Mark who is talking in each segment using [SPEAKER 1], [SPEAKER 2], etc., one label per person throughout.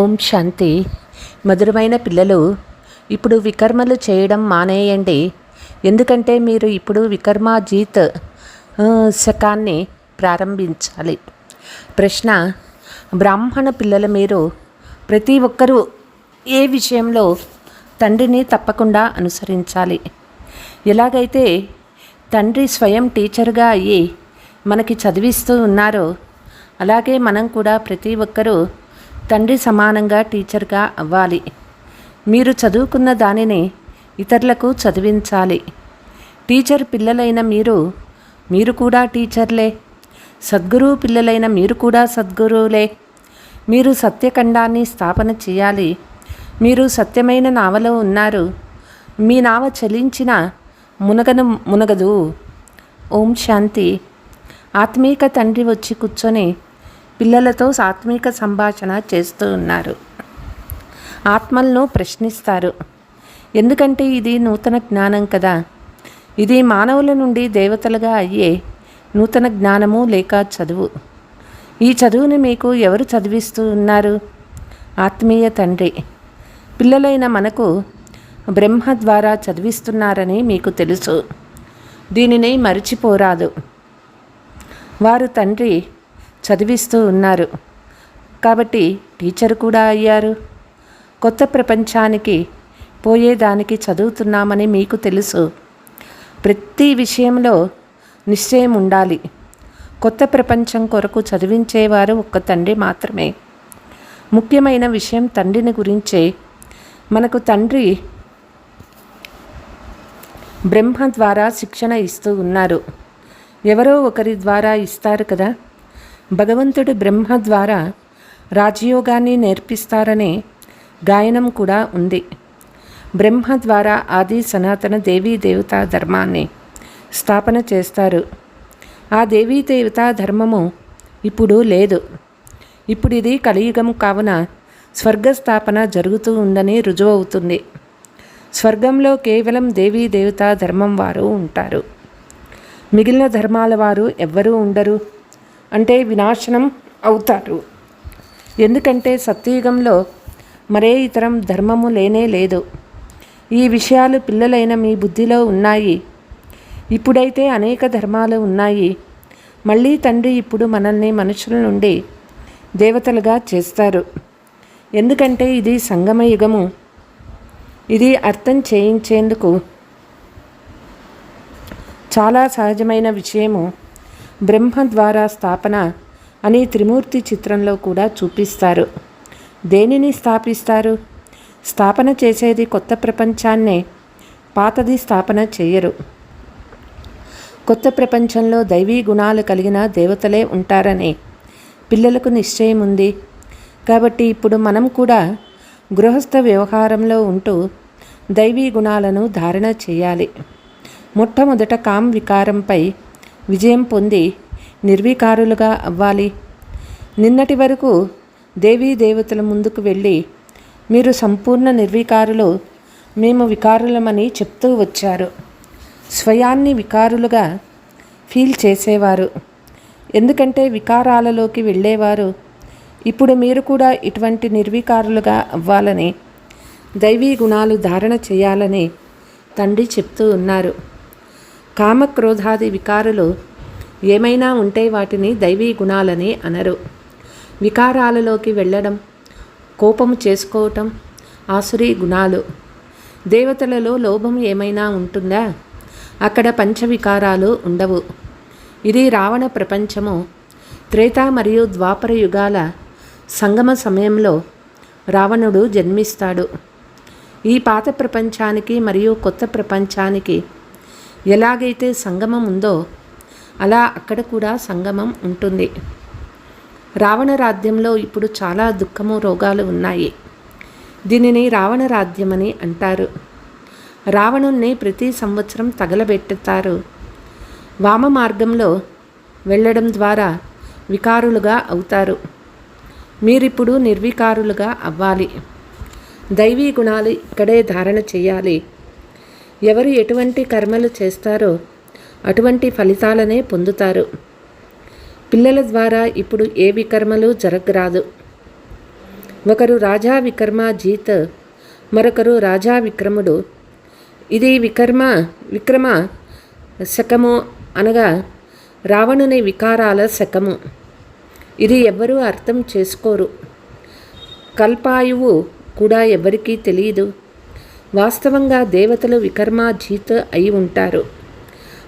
[SPEAKER 1] ఓం శాంతి. మధురమైన పిల్లలు, ఇప్పుడు వికర్మలు చేయడం మానేయండి. ఎందుకంటే మీరు ఇప్పుడు వికర్మాజీత్ శకాన్ని ప్రారంభించాలి. ప్రశ్న: బ్రాహ్మణ పిల్లల మీరు ప్రతి ఒక్కరూ ఏ విషయంలో తండ్రిని తప్పకుండా అనుసరించాలి. ఎలాగైతే తండ్రి స్వయం టీచర్గా అయ్యి మనకి చదివిస్తూ ఉన్నారో అలాగే మనం కూడా ప్రతి ఒక్కరూ తండ్రి సమానంగా టీచర్గా అవ్వాలి. మీరు చదువుకున్న దానిని ఇతరులకు చదివించాలి. టీచర్ పిల్లలైన మీరు కూడా టీచర్లే. సద్గురువు పిల్లలైన మీరు కూడా సద్గురువులే. మీరు సత్యఖండాన్ని స్థాపన చేయాలి. మీరు సత్యమైన నావలో ఉన్నారు. మీ నావ చలించిన మునగదు. ఓం శాంతి. ఆత్మీక తండ్రి వచ్చి కూర్చొని పిల్లలతో ఆత్మీక సంభాషణ చేస్తూ ఉన్నారు. ఆత్మలను ప్రశ్నిస్తారు. ఎందుకంటే ఇది నూతన జ్ఞానం కదా. ఇది మానవుల నుండి దేవతలుగా అయ్యే నూతన జ్ఞానము లేక చదువు. ఈ చదువుని మీకు ఎవరు చదివిస్తూ ఉన్నారు? ఆత్మీయ తండ్రి. పిల్లలైన మనకు బ్రహ్మ ద్వారా చదివిస్తున్నారని మీకు తెలుసు. దీనిని మరిచిపోరాదు. వారు తండ్రి చదివిస్తూ ఉన్నారు కాబట్టి టీచర్ కూడా అయ్యారు. కొత్త ప్రపంచానికి పోయేదానికి చదువుతున్నామని మీకు తెలుసు. ప్రతి విషయంలో నిశ్చయం ఉండాలి. కొత్త ప్రపంచం కొరకు చదివించేవారు ఒక్క తండ్రి మాత్రమే. ముఖ్యమైన విషయం తండ్రిని గురించే. మనకు తండ్రి బ్రహ్మ ద్వారా శిక్షణ ఇస్తూ ఉన్నారు. ఎవరో ఒకరి ద్వారా ఇస్తారు కదా. భగవంతుడు బ్రహ్మ ద్వారా రాజయోగాన్ని నేర్పిస్తారనే గాయనం కూడా ఉంది. బ్రహ్మ ద్వారా ఆది సనాతన దేవీ దేవతా ధర్మాన్ని స్థాపన చేస్తారు. ఆ దేవీ దేవతా ధర్మము ఇప్పుడు లేదు. ఇప్పుడు ఇది కలియుగం కావున స్వర్గస్థాపన జరుగుతూ ఉందని రుజువవుతుంది. స్వర్గంలో కేవలం దేవీ దేవతా ధర్మం వారు ఉంటారు. మిగిలిన ధర్మాల వారు ఎవ్వరూ ఉండరు. అంటే వినాశనం అవుతారు. ఎందుకంటే సత్యయుగంలో మరే ఇతరం ధర్మము లేనే లేదు. ఈ విషయాలు పిల్లలైన మీ బుద్ధిలో ఉన్నాయి. ఇప్పుడైతే అనేక ధర్మాలు ఉన్నాయి. మళ్ళీ తండ్రి ఇప్పుడు మనల్ని మనుషుల నుండి దేవతలుగా చేస్తారు. ఎందుకంటే ఇది సంగమయుగము. ఇది అర్థం చేయించేందుకు చాలా సహజమైన విషయము. బ్రహ్మ ద్వారా స్థాపన అని త్రిమూర్తి చిత్రంలో కూడా చూపిస్తారు. దేనిని స్థాపిస్తారు? స్థాపన చేసేది కొత్త ప్రపంచాన్నే, పాతది స్థాపన చేయరు. కొత్త ప్రపంచంలో దైవీ గుణాలు కలిగిన దేవతలే ఉంటారని పిల్లలకు నిశ్చయం ఉంది. కాబట్టి ఇప్పుడు మనం కూడా గృహస్థ వ్యవహారంలో ఉంటూ దైవీ గుణాలను ధారణ చేయాలి. మొట్టమొదట కామ్ వికారంపై విజయం పొంది నిర్వికారులుగా అవ్వాలి. నిన్నటి వరకు దేవీ దేవతల ముందుకు వెళ్ళి మీరు సంపూర్ణ నిర్వికారులు, మేము వికారులమని చెప్తూ వచ్చారు. స్వయాన్ని వికారులుగా ఫీల్ చేసేవారు. ఎందుకంటే వికారాలలోకి వెళ్ళేవారు. ఇప్పుడు మీరు కూడా ఇటువంటి నిర్వికారులుగా అవ్వాలని, దైవీ గుణాలు ధారణ చేయాలని తండ్రి చెప్తూ ఉన్నారు. కామక్రోధాది వికారులు ఏమైనా ఉంటే వాటిని దైవీ గుణాలని అనరు. వికారాలలోకి వెళ్ళడం, కోపము చేసుకోవటం ఆసురీ గుణాలు. దేవతలలో లోభం ఏమైనా ఉంటుందా? అక్కడ పంచవికారాలు ఉండవు. ఇది రావణ ప్రపంచము. త్రేతా మరియు ద్వాపర యుగాల సంగమ సమయంలో రావణుడు జన్మిస్తాడు. ఈ పాత ప్రపంచానికి మరియు కొత్త ప్రపంచానికి ఎలాగైతే సంగమం ఉందో అలా అక్కడ కూడా సంగమం ఉంటుంది. రావణ రాజ్యంలో ఇప్పుడు చాలా దుఃఖము, రోగాలు ఉన్నాయి. దీనిని రావణ రాజ్యమని అంటారు. రావణుణ్ణి ప్రతి సంవత్సరం తగలబెట్టుతారు. వామ మార్గంలో వెళ్ళడం ద్వారా వికారులుగా అవుతారు. మీరిప్పుడు నిర్వికారులుగా అవ్వాలి. దైవీ గుణాలు ఇక్కడే ధారణ చేయాలి. ఎవరు ఎటువంటి కర్మలు చేస్తారో అటువంటి ఫలితాలనే పొందుతారు. పిల్లల ద్వారా ఇప్పుడు ఏ వికర్మలు జరగరాదు. ఒకరు రాజా విక్రమాజిత్, మరొకరు రాజా విక్రముడు. ఇది విక్రమ శకము, అనగా రావణుని వికారాల శకము. ఇది ఎవ్వరూ అర్థం చేసుకోరు. కల్పాయువు కూడా ఎవరికీ తెలియదు. వాస్తవంగా దేవతలు వికర్మాజీత్ అయి ఉంటారు.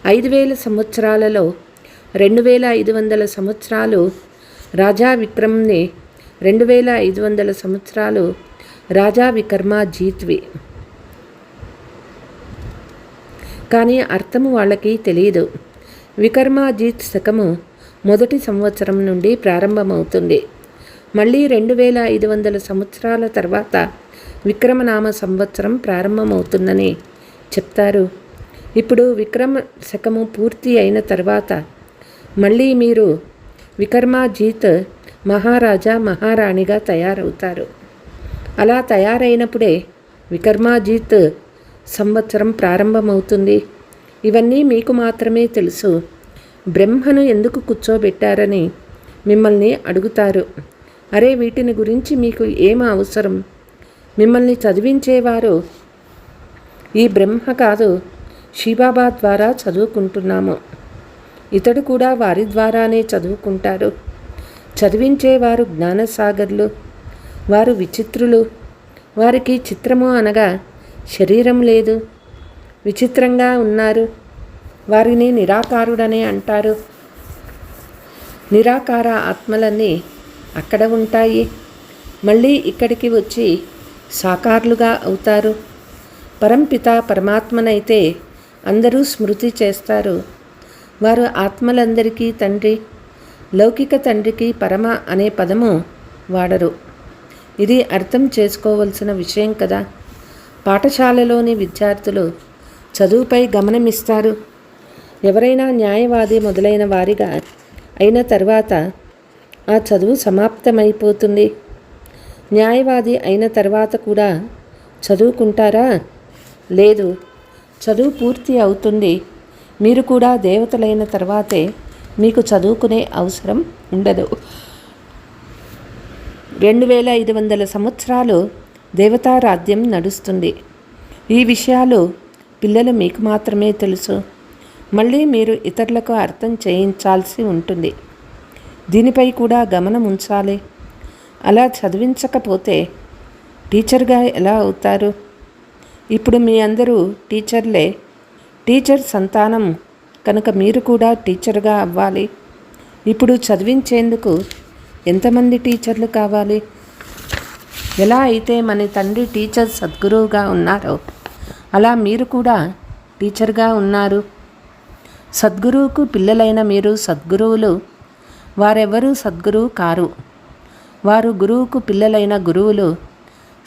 [SPEAKER 1] 5000 సంవత్సరాలలో 2500 సంవత్సరాలు రాజా విక్రమ్ని, 2500 సంవత్సరాలు రాజా వికర్మాజీత్వి. కానీ అర్థము వాళ్ళకి తెలియదు. వికర్మాజీత్ శకము మొదటి సంవత్సరం నుండి ప్రారంభమవుతుంది. మళ్ళీ 2500 సంవత్సరాల తర్వాత విక్రమనామ సంవత్సరం ప్రారంభమవుతుందని చెప్తారు. ఇప్పుడు విక్రమ శకము పూర్తి అయిన తర్వాత మళ్ళీ మీరు వికర్మాజీత్ మహారాజా మహారాణిగా తయారవుతారు. అలా తయారైనప్పుడే వికర్మాజీత్ సంవత్సరం ప్రారంభమవుతుంది. ఇవన్నీ మీకు మాత్రమే తెలుసు. బ్రహ్మను ఎందుకు కూర్చోబెట్టారని మిమ్మల్ని అడుగుతారు. అరే, వీటిని గురించి మీకు ఏం అవసరం? మిమ్మల్ని చదివించేవారు ఈ బ్రహ్మ కాదు, శివబాబా ద్వారా చదువుకుంటున్నాము. ఇతడు కూడా వారి ద్వారానే చదువుకుంటారు. చదివించేవారు జ్ఞానసాగర్లు. వారు విచిత్రులు. వారికి చిత్రము అనగా శరీరం లేదు, విచిత్రంగా ఉన్నారు. వారిని నిరాకారుడనే అంటారు. నిరాకార ఆత్మలన్నీ అక్కడ ఉంటాయి. మళ్ళీ ఇక్కడికి వచ్చి సాకారులుగా అవుతారు. పరంపిత పరమాత్మనైతే అందరూ స్మృతి చేస్తారు. వారు ఆత్మలందరికీ తండ్రి. లౌకిక తండ్రికి పరమ అనే పదము వాడరు. ఇది అర్థం చేసుకోవలసిన విషయం కదా. పాఠశాలలోని విద్యార్థులు చదువుపై గమనమిస్తారు. ఎవరైనా న్యాయవాది మొదలైన వారిగా అయిన తర్వాత ఆ చదువు సమాప్తమైపోతుంది. న్యాయవాది అయిన తర్వాత కూడా చదువుకుంటారా? లేదు, చదువు పూర్తి అవుతుంది. మీరు కూడా దేవతలైన తర్వాతే మీకు చదువుకునే అవసరం ఉండదు. 2500 సంవత్సరాలు దేవతారాజ్యం నడుస్తుంది. ఈ విషయాలు పిల్లలు మీకు మాత్రమే తెలుసు. మళ్ళీ మీరు ఇతరులకు అర్థం చేయించాల్సి ఉంటుంది. దీనిపై కూడా గమనం ఉంచాలి. అలా చదివించకపోతే టీచర్గా ఎలా అవుతారు? ఇప్పుడు మీ అందరూ టీచర్లే. టీచర్ సంతానం కనుక మీరు కూడా టీచర్గా అవ్వాలి. ఇప్పుడు చదివించేందుకు ఎంతమంది టీచర్లు కావాలి? ఎలా అయితే మన తండ్రి టీచర్ సద్గురువుగా ఉన్నారో అలా మీరు కూడా టీచర్గా ఉన్నారు. సద్గురువుకు పిల్లలైన మీరు సద్గురువులు. వారెవరూ సద్గురువు కారు. వారు గురువుకు పిల్లలైన గురువులు.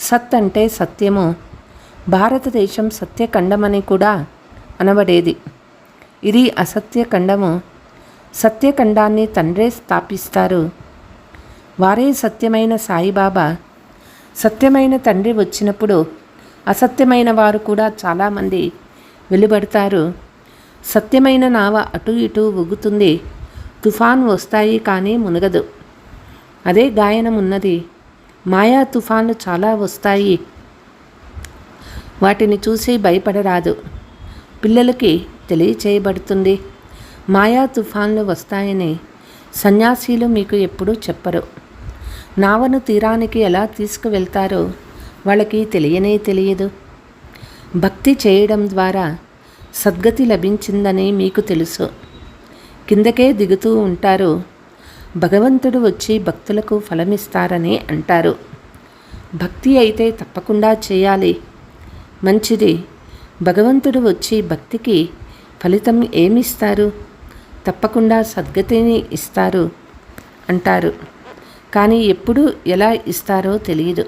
[SPEAKER 1] సత్ అంటే సత్యము. భారతదేశం సత్యఖండమని కూడా అనబడేది. ఇది అసత్యఖండము. సత్యఖండాన్ని తండ్రే స్థాపిస్తారు. వారే సత్యమైన సాయిబాబా. సత్యమైన తండ్రి వచ్చినప్పుడు అసత్యమైన వారు కూడా చాలామంది వెలువడతారు. సత్యమైన నావ అటు ఇటు ఊగుతుంది. తుఫాన్ వస్తాయి కానీ మునగదు. అదే గాయనం ఉన్నది. మాయా తుఫాన్లు చాలా వస్తాయి. వాటిని చూసి భయపడరాదు. పిల్లలకి తెలియచేయబడుతుంది. మాయా తుఫాన్లు వస్తాయని సన్యాసీలు మీకు ఎప్పుడూ చెప్పరు. నావను తీరానికి ఎలా తీసుకువెళ్తారో వాళ్ళకి తెలియనే తెలియదు. భక్తి చేయడం ద్వారా సద్గతి లభించిందని మీకు తెలుసు. కిందకే దిగుతూ ఉంటారు. భగవంతుడు వచ్చి భక్తులకు ఫలమిస్తారని అంటారు. భక్తి అయితే తప్పకుండా చేయాలి. మంచిది. భగవంతుడు వచ్చి భక్తికి ఫలితం ఏమిస్తారు? తప్పకుండా సద్గతిని ఇస్తారు అంటారు. కానీ ఎప్పుడు ఎలా ఇస్తారో తెలియదు.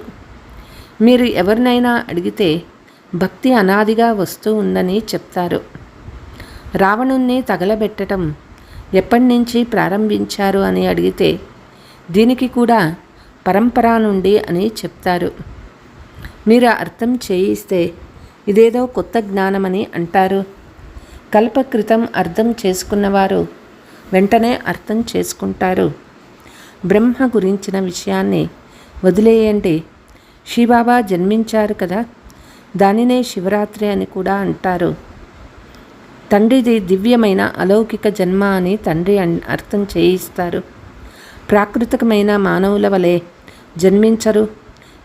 [SPEAKER 1] మీరు ఎవరినైనా అడిగితే భక్తి అనాదిగా వస్తూ ఉందని చెప్తారు. రావణుణ్ణి తగలబెట్టడం ఎప్పటి నుంచి ప్రారంభించారు అని అడిగితే దీనికి కూడా పరంపర నుండి అని చెప్తారు. మీరు అర్థం చేయిస్తే ఇదేదో కొత్త జ్ఞానమని అంటారు. కల్పకృతం అర్థం చేసుకున్నవారు వెంటనే అర్థం చేసుకుంటారు. బ్రహ్మ గురించిన విషయాన్ని వదిలేయండి. శివబాబా జన్మించారు కదా, దానినే శివరాత్రి అని కూడా అంటారు. తండ్రిది దివ్యమైన అలౌకిక జన్మ అని తండ్రి అర్థం చేయిస్తారు. ప్రాకృతికమైన మానవుల వలె జన్మించరు.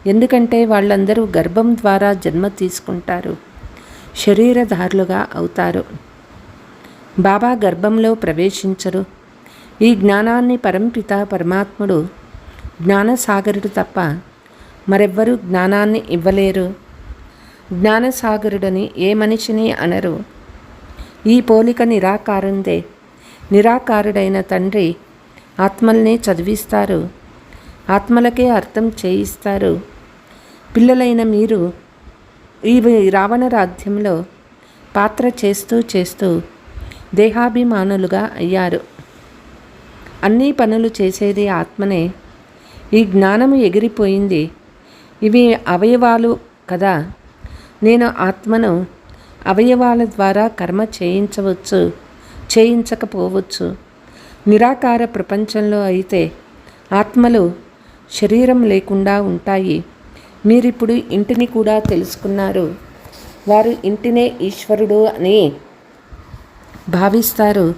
[SPEAKER 1] ఎందుకంటే వాళ్ళందరూ గర్భం ద్వారా జన్మ తీసుకుంటారు. శరీరధారులుగా అవుతారు. బాబా గర్భంలో ప్రవేశించరు. ఈ జ్ఞానాన్ని పరంపిత పరమాత్ముడు జ్ఞానసాగరుడు తప్ప మరెవ్వరూ జ్ఞానాన్ని ఇవ్వలేరు. జ్ఞానసాగరుడని ఏ మనిషిని అనరు. ఈ పోలిక నిరాకారుందే. నిరాకారుడైన తండ్రి ఆత్మల్ని చదివిస్తారు. ఆత్మలకే అర్థం చేయిస్తారు. పిల్లలైన మీరు ఈ రావణ రాజ్యంలో పాత్ర చేస్తూ చేస్తూ దేహాభిమానులుగా అయ్యారు. అన్ని పనులు చేసేది ఆత్మనే. ఈ జ్ఞానము ఎగిరిపోయింది. ఇవి అవయవాలు కదా. నేను ఆత్మను అవయవాల ద్వారా కర్మ చేయించవచ్చు, చేయించకపోవచ్చు. నిరాకార ప్రపంచంలో అయితే ఆత్మలు శరీరం లేకుండా ఉంటాయి. మీరిప్పుడు ఇంటిని కూడా తెలుసుకున్నారు. వారు ఇంటినే ఈశ్వరుడు అని భావిస్తారు.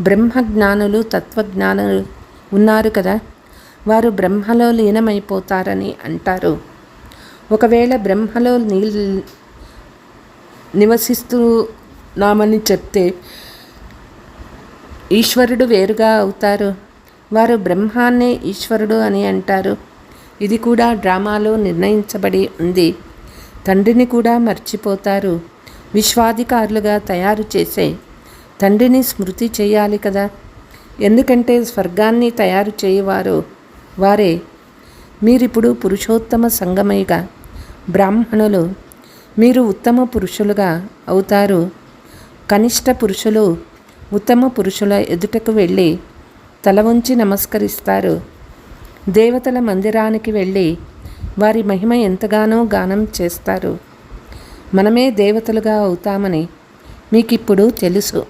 [SPEAKER 1] బ్రహ్మజ్ఞానులు తత్వజ్ఞానులు ఉన్నారు కదా, వారు బ్రహ్మలో లీనమైపోతారని అంటారు. ఒకవేళ బ్రహ్మలో నివసిస్తున్నామని చెప్తే ఈశ్వరుడు వేరుగా అవుతారు. వారు బ్రహ్మాన్నే ఈశ్వరుడు అని అంటారు. ఇది కూడా డ్రామాలో నిర్ణయించబడి ఉంది. తండ్రిని కూడా మర్చిపోతారు. విశ్వాధికారులుగా తయారు చేసే తండ్రిని స్మృతి చేయాలి కదా. ఎందుకంటే స్వర్గాన్ని తయారు చేయవారు వారే. మీరిప్పుడు పురుషోత్తమ సంగమయ్యగా బ్రాహ్మణులు. మీరు ఉత్తమ పురుషులుగా అవుతారు. కనిష్ట పురుషులు ఉత్తమ పురుషుల ఎదుటకు వెళ్ళి తల వంచి నమస్కరిస్తారు. దేవతల మందిరానికి వెళ్ళి వారి మహిమ ఎంతగానో గానం చేస్తారు. మనమే దేవతలుగా అవుతామని మీకిప్పుడు తెలుసు.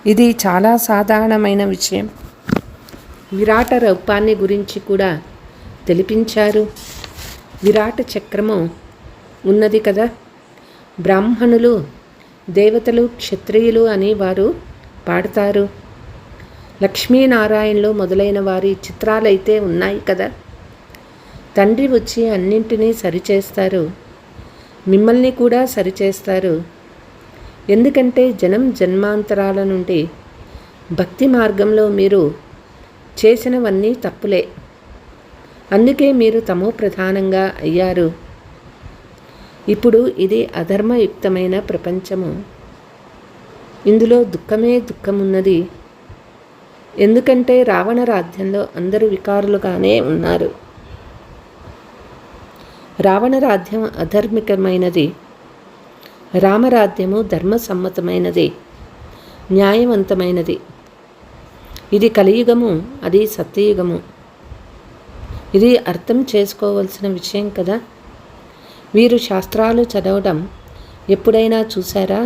[SPEAKER 1] ఇది చాలా సాధారణమైన విషయం. విరాట రూపాన్ని గురించి కూడా తెలిపించారు. విరాట చక్రము ఉన్నది కదా. బ్రాహ్మణులు, దేవతలు, క్షత్రియులు అని వారు పాడతారు. లక్ష్మీనారాయణలు మొదలైన వారి చిత్రాలైతే ఉన్నాయి కదా. తండ్రి వచ్చి అన్నింటినీ సరిచేస్తారు. మిమ్మల్ని కూడా సరిచేస్తారు. ఎందుకంటే జన్మాంతరాల నుండి భక్తి మార్గంలో మీరు చేసినవన్నీ తప్పులే. అందుకే మీరు తమో ప్రధానంగా అయ్యారు. ఇప్పుడు ఇది అధర్మయుక్తమైన ప్రపంచము. ఇందులో దుఃఖమే దుఃఖమున్నది. ఎందుకంటే రావణ రాజ్యంలో అందరూ వికారులుగానే ఉన్నారు. రావణ రాజ్యం అధర్మికమైనది. రామరాజ్యము ధర్మసమ్మతమైనది, న్యాయవంతమైనది. ఇది కలియుగము, అది సత్యయుగము. ఇది అర్థం చేసుకోవలసిన విషయం కదా. వీరు శాస్త్రాలు చదవడం ఎప్పుడైనా చూసారా?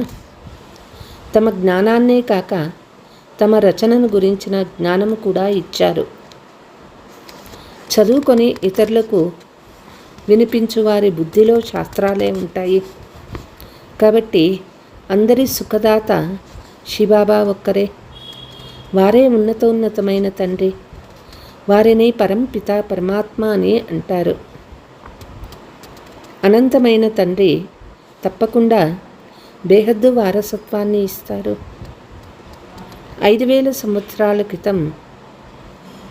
[SPEAKER 1] తమ జ్ఞానాన్నే కాక తమ రచనను గురించిన జ్ఞానము కూడా ఇచ్చారు. చదువుకొని ఇతరులకు వినిపించు వారి బుద్ధిలో శాస్త్రాలే ఉంటాయి. కాబట్టి అందరి సుఖదాత శివబాబా ఒక్కరే. వారే ఉన్నతోన్నతమైన తండ్రి. వారిని పరంపిత పరమాత్మ అని అంటారు. అనంతమైన తండ్రి తప్పకుండా బేహద్దు వారసత్వాన్ని ఇస్తారు. 5000 సంవత్సరాల క్రితం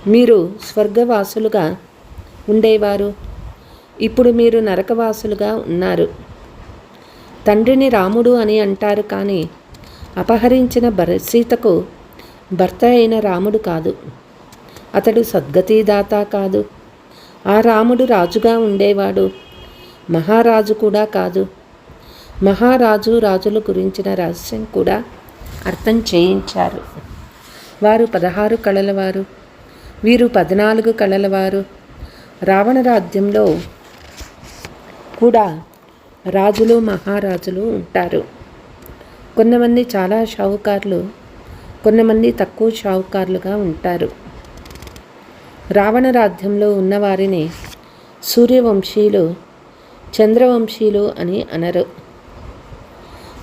[SPEAKER 1] మీరు స్వర్గవాసులుగా ఉండేవారు. ఇప్పుడు మీరు నరకవాసులుగా ఉన్నారు. తండ్రిని రాముడు అని అంటారు, కానీ అపహరించిన సీతకు భర్త అయిన రాముడు కాదు. అతడు సద్గతిదాత కాదు. ఆ రాముడు రాజుగా ఉండేవాడు, మహారాజు కూడా కాదు. మహారాజు రాజుల గురించిన రహస్యం కూడా అర్థం చేయించారు. వారు 16 కళలవారు, వీరు 14 కళలవారు. రావణ రాజ్యంలో కూడా రాజులు మహారాజులు ఉంటారు. కొంతమంది చాలా షావుకారులు, కొంతమంది తక్కువ షావుకారులుగా ఉంటారు. రావణ రాజ్యంలో ఉన్నవారిని సూర్యవంశీయులు, చంద్రవంశీయులు అని అనరు.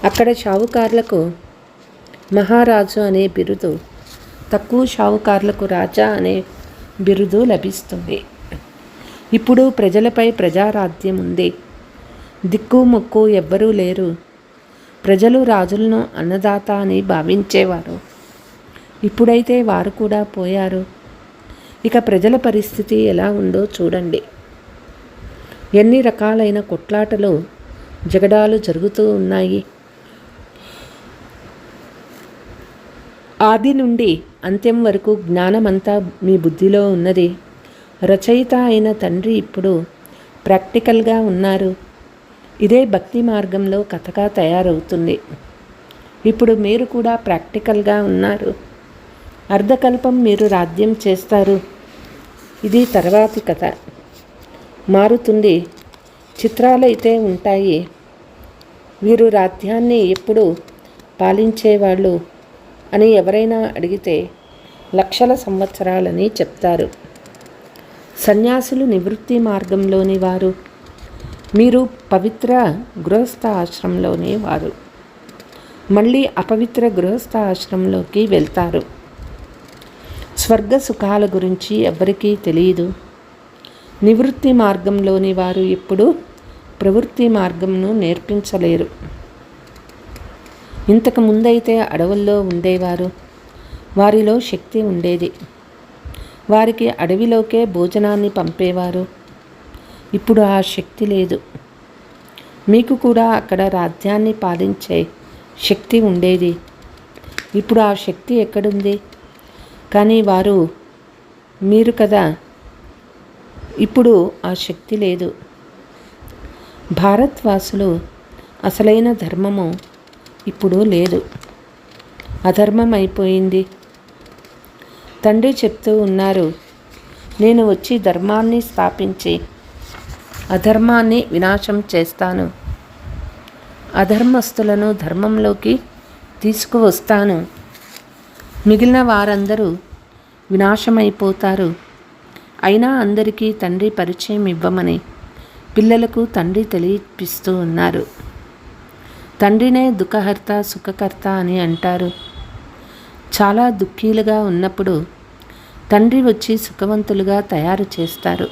[SPEAKER 1] అక్కడ షావుకారులకు మహారాజు అనే బిరుదు, తక్కువ షావుకారులకు రాజా అనే బిరుదు లభిస్తుంది. ఇప్పుడు ప్రజలపై ప్రజారాజ్యం ఉంది. దిక్కు మొక్కు ఎవ్వరూ లేరు. ప్రజలు రాజులను అన్నదాత అని భావించేవారు. ఇప్పుడైతే వారు కూడా పోయారు. ఇక ప్రజల పరిస్థితి ఎలా ఉందో చూడండి. ఎన్ని రకాలైన కొట్లాటలు, జగడాలు జరుగుతూ ఉన్నాయి. ఆది నుండి అంత్యం వరకు జ్ఞానమంతా మీ బుద్ధిలో ఉన్నది. రచయిత అయిన తండ్రి ఇప్పుడు ప్రాక్టికల్గా ఉన్నారు. ఇదే భక్తి మార్గంలో కథగా తయారవుతుంది. ఇప్పుడు మీరు కూడా ప్రాక్టికల్గా ఉన్నారు. అర్ధకల్పం మీరు రాజ్యం చేస్తారు. ఇది తర్వాతి కథ. మారుతుంది. చిత్రాలైతే ఉంటాయి. వీరు రాజ్యాన్ని ఎప్పుడు పాలించేవాళ్ళు అని ఎవరైనా అడిగితే లక్షల సంవత్సరాలని చెప్తారు. సన్యాసులు నివృత్తి మార్గంలోని వారు. మీరు పవిత్ర గృహస్థ ఆశ్రమంలోని వారు. మళ్ళీ అపవిత్ర గృహస్థ ఆశ్రమంలోకి వెళ్తారు. స్వర్గ సుఖాల గురించి ఎవ్వరికీ తెలియదు. నివృత్తి మార్గంలోని వారు ఎప్పుడు ప్రవృత్తి మార్గంను నేర్పించలేరు. ఇంతకు ముందైతే అడవుల్లో ఉండేవారు. వారిలో శక్తి ఉండేది. వారికి అడవిలోకే భోజనాన్ని పంపేవారు. ఇప్పుడు ఆ శక్తి లేదు. మీకు కూడా అక్కడ రాజ్యాన్ని పాలించే శక్తి ఉండేది. ఇప్పుడు ఆ శక్తి ఎక్కడుంది? కానీ మీరు కదా. ఇప్పుడు ఆ శక్తి లేదు. భారత్వాసులు అసలైన ధర్మము ఇప్పుడు లేదు. అధర్మం అయిపోయింది. తండ్రి చెప్తూ ఉన్నారు, నేను వచ్చి ధర్మాన్ని స్థాపించి అధర్మాన్ని వినాశం చేస్తాను. అధర్మస్తులను ధర్మంలోకి తీసుకువస్తాను. మిగిలిన వారందరూ వినాశమైపోతారు. అయినా అందరికీ తండ్రి పరిచయం ఇవ్వమని పిల్లలకు తండ్రి తెలియపిస్తూ ఉన్నారు. తండ్రినే దుఃఖహర్త సుఖకర్త అని అంటారు. చాలా దుఃఖీలుగా ఉన్నప్పుడు తండ్రి వచ్చి సుఖవంతులుగా తయారు చేస్తారు.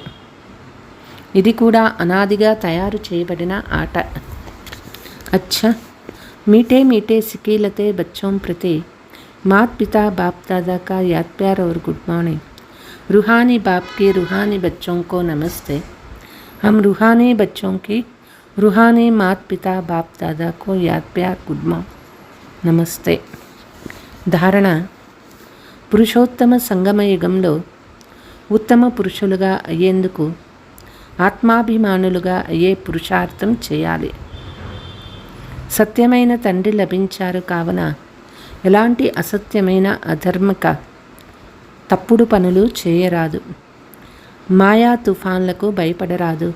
[SPEAKER 1] ఇది కూడా అనాదిగా తయారు చేయబడిన ఆట. अच्छा मीठे मीठे सिकीलते बच्चों प्रति मात पिता बाप दादा का याद प्यार और गुड मॉर्निंग। रूहानी बाप के रूहानी बच्चों को नमस्ते। हम रूहानी बच्चों की रूहानी मात पिता बाप दादा को याद प्यार गुड मॉर्निंग नमस्ते। ధారణ: పురుషోత్తమ సంగమ యుగంలో ఉత్తమ పురుషులుగా అయ్యేందుకు ఆత్మాభిమానులుగా అయ్యే పురుషార్థం చేయాలి. సత్యమైన తండ్రి లభించారు కావున ఎలాంటి అసత్యమైన అధర్మిక తప్పుడు పనులు చేయరాదు. మాయా తుఫాన్లకు భయపడరాదు.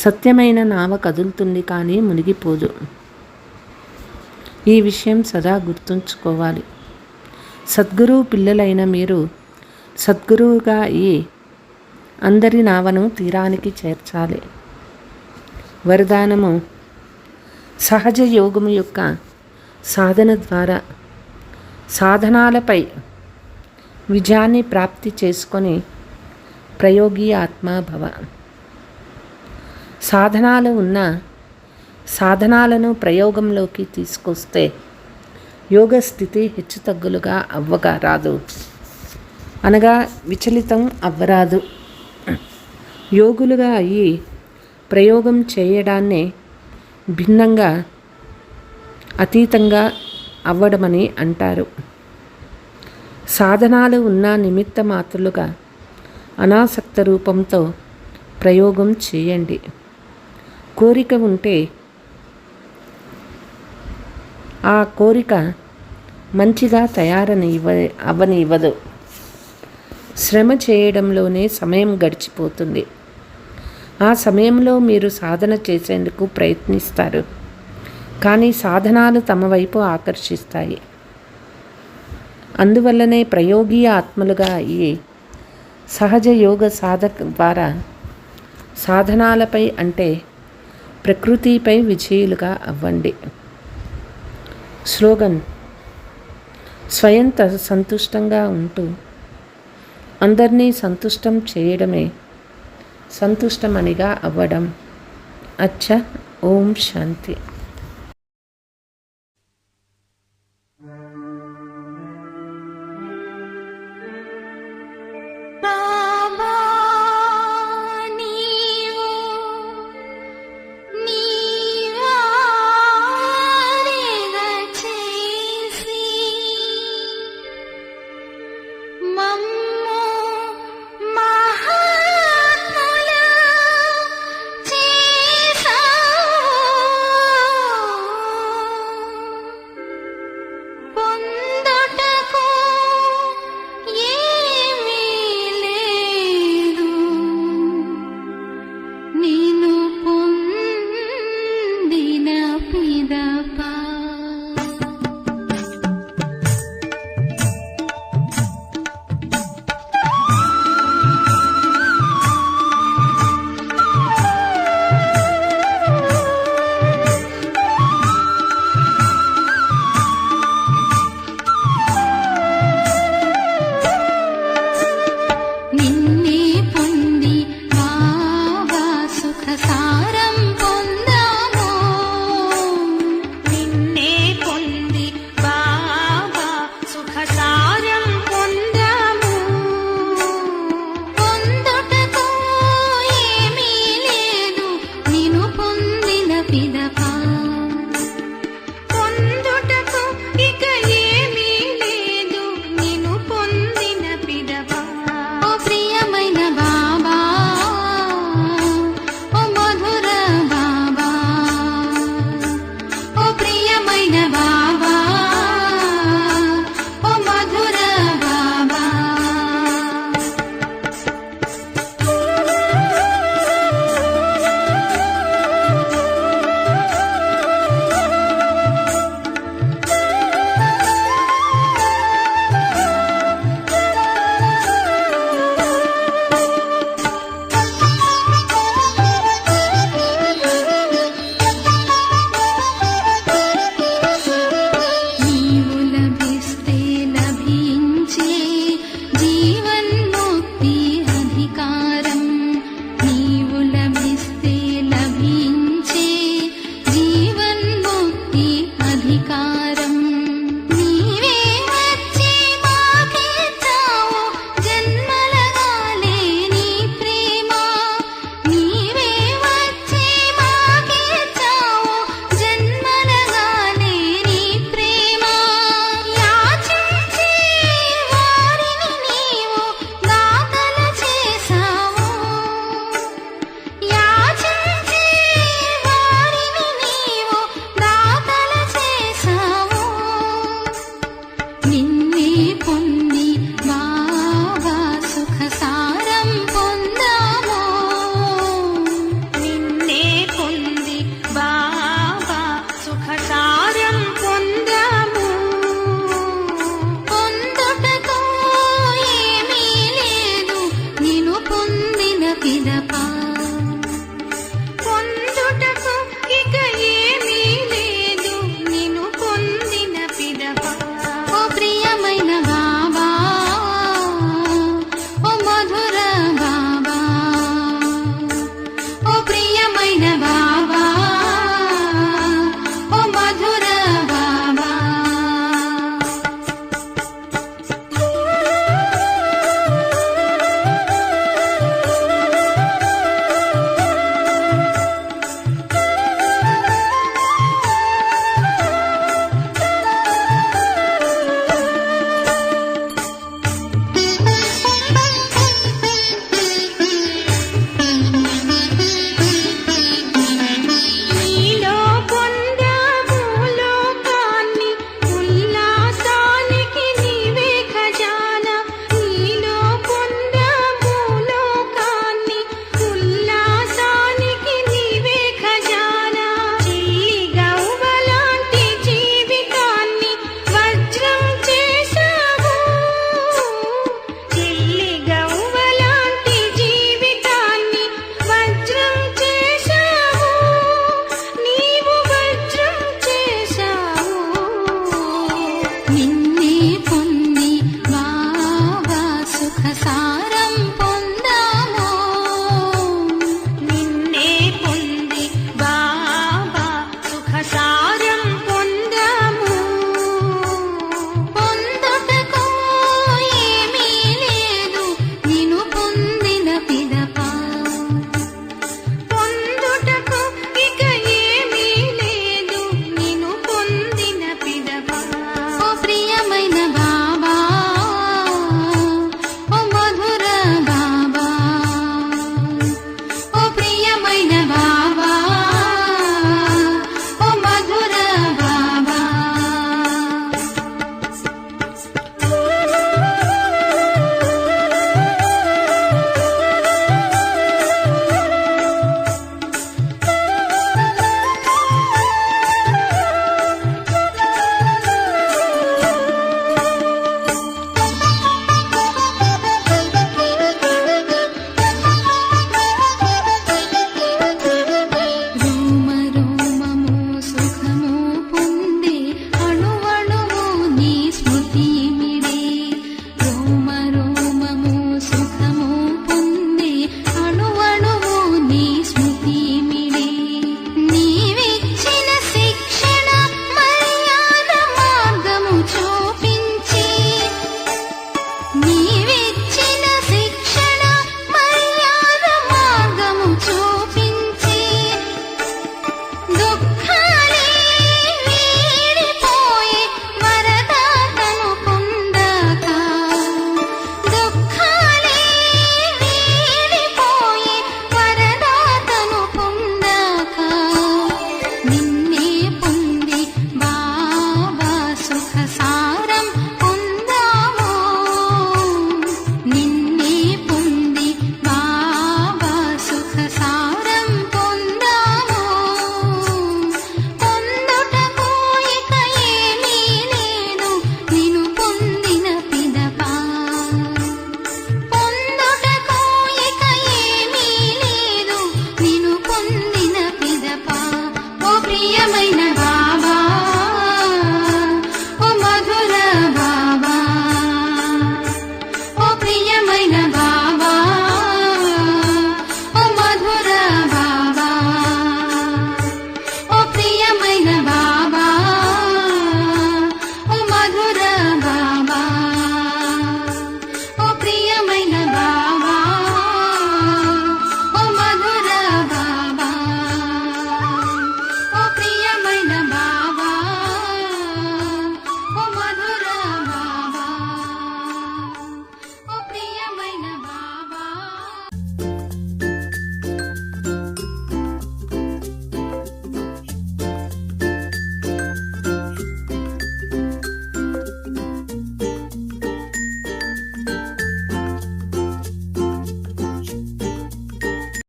[SPEAKER 1] సత్యమైన నావ కదులుతుంది కానీ మునిగిపోదు. ఈ విషయం సదా గుర్తుంచుకోవాలి. సద్గురువు పిల్లలైన మీరు సద్గురువుగా అయ్యి అందరి నావను తీరానికి చేర్చాలి. వరదానము: సహజ యోగము యొక్క సాధన ద్వారా సాధనాలపై విజయాన్ని ప్రాప్తి చేసుకొని ప్రయోగి ఆత్మాభవ. సాధనాలు ఉన్న సాధనాలను ప్రయోగంలోకి తీసుకొస్తే యోగ స్థితి హెచ్చుతగ్గులుగా అవ్వగా రాదు, అనగా విచలితం అవ్వరాదు. యోగులుగా అయ్యి ప్రయోగం చేయడాన్నే భిన్నంగా అతీతంగా అవ్వడమని అంటారు. సాధనాలు ఉన్న నిమిత్త మాత్రులుగా అనాసక్త రూపంతో ప్రయోగం చేయండి. కోరిక ఉంటే ఆ కోరిక మంచిగా అవ్వనివ్వదు. శ్రమ చేయడంలోనే సమయం గడిచిపోతుంది. ఆ సమయంలో మీరు సాధన చేసేందుకు ప్రయత్నిస్తారు, కానీ సాధనాలు తమ వైపు ఆకర్షిస్తాయి. అందువల్లనే ప్రయోగి ఆత్మలుగా అయ్యి సహజ యోగ సాధక ద్వారా సాధనాలపై అంటే ప్రకృతిపై విజయులుగా అవ్వండి. స్లోగన్: స్వయం సంతుష్టంగా ఉంటూ అందరినీ సంతుష్టం చేయడమే సంతుష్టమణిగా అవ్వడం. అచ్చ. ఓం శాంతి.
[SPEAKER 2] పొంది